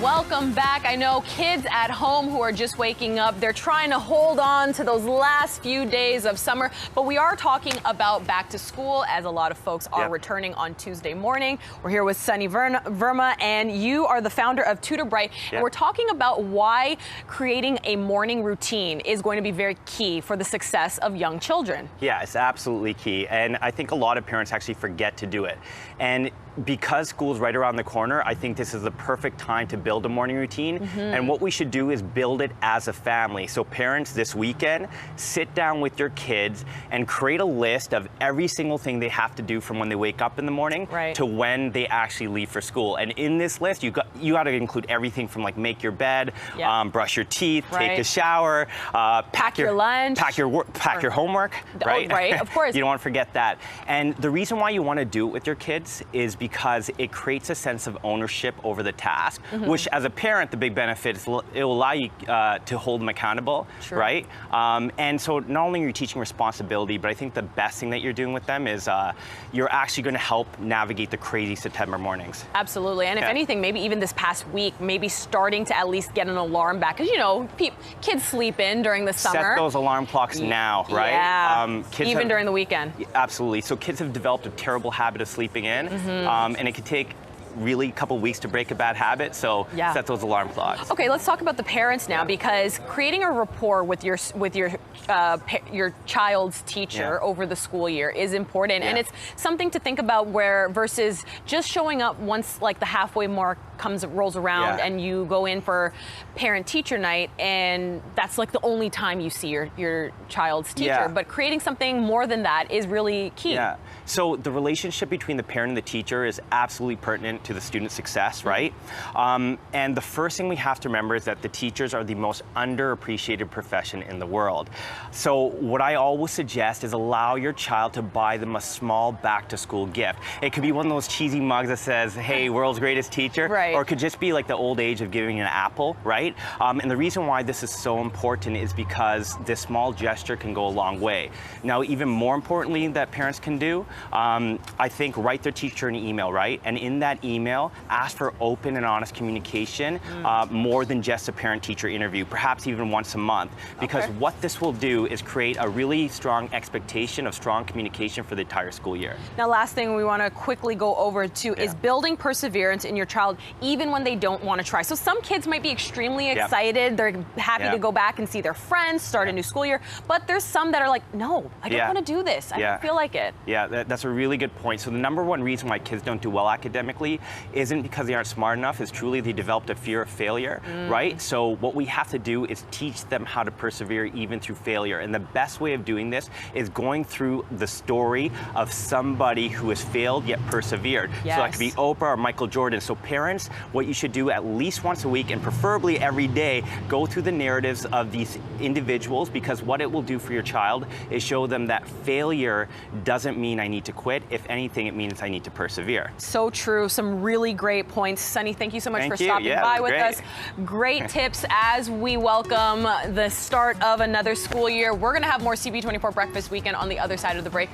Welcome back. I know kids at home who are just waking up, they're trying to hold on to those last few days of summer, but we are talking about back to school as a lot of folks are returning on Tuesday morning. We're here with Sunny Verma, and you are the founder of Tutor Bright. And we're talking about why creating a morning routine is going to be very key for the success of young children. Yeah, it's absolutely key. And I think a lot of parents actually forget to do it. And because school's right around the corner, I think this is the perfect time to build a morning routine. And what we should do is build it as a family. So parents, this weekend, sit down with your kids and create a list of every single thing they have to do from when they wake up in the morning to when they actually leave for school. And in this list, you got to include everything from like make your bed, brush your teeth, take a shower, pack your lunch, pack your homework, right? Of course. You don't want to forget that. And the reason why you want to do it with your kids is because it creates a sense of ownership over the task, which as a parent, the big benefit is it will allow you to hold them accountable, right? And so not only are you teaching responsibility, but I think the best thing that you're doing with them is you're actually going to help navigate the crazy September mornings. Absolutely. And if anything, maybe even this past week, maybe starting to at least get an alarm back. Because, you know, kids sleep in during the summer. Set those alarm clocks now, right? Yeah, even during the weekend. Absolutely. So kids have developed a terrible habit of sleeping in, and it could take really a couple weeks to break a bad habit, so set those alarm clocks. Okay, let's talk about the parents now, because creating a rapport with your child's teacher over the school year is important, and it's something to think about where versus just showing up once like the halfway mark rolls around and you go in for parent-teacher night, and that's like the only time you see your child's teacher. But creating something more than that is really key. So the relationship between the parent and the teacher is absolutely pertinent to the student's success, right? And the first thing we have to remember is that the teachers are the most underappreciated profession in the world. So what I always suggest is allow your child to buy them a small back-to-school gift. It could be one of those cheesy mugs that says, "Hey, world's greatest teacher," or it could just be like the old age of giving an apple, right? And the reason why this is so important is because this small gesture can go a long way. Now, even more importantly that parents can do, I think write their teacher an email, right? And in that email, ask for open and honest communication, more than just a parent-teacher interview, perhaps even once a month. Because what this will do is create a really strong expectation of strong communication for the entire school year. Now, last thing we want to quickly go over to is building perseverance in your child, even when they don't want to try. So some kids might be extremely excited. They're happy to go back and see their friends, start a new school year. But there's some that are like, no, I don't want to do this. I don't feel like it. Yeah, that's a really good point. So the number one reason why kids don't do well academically isn't because they aren't smart enough. It's truly they developed a fear of failure, right? So what we have to do is teach them how to persevere even through failure. And the best way of doing this is going through the story of somebody who has failed yet persevered. So that could be Oprah or Michael Jordan. So parents, what you should do at least once a week, and preferably every day, go through the narratives of these individuals, because what it will do for your child is show them that failure doesn't mean I need to quit. If anything, it means I need to persevere. So true. Some really great points. Sunny, thank you so much for stopping by with us. Great tips as we welcome the start of another school year. We're going to have more CB24 Breakfast Weekend on the other side of the break.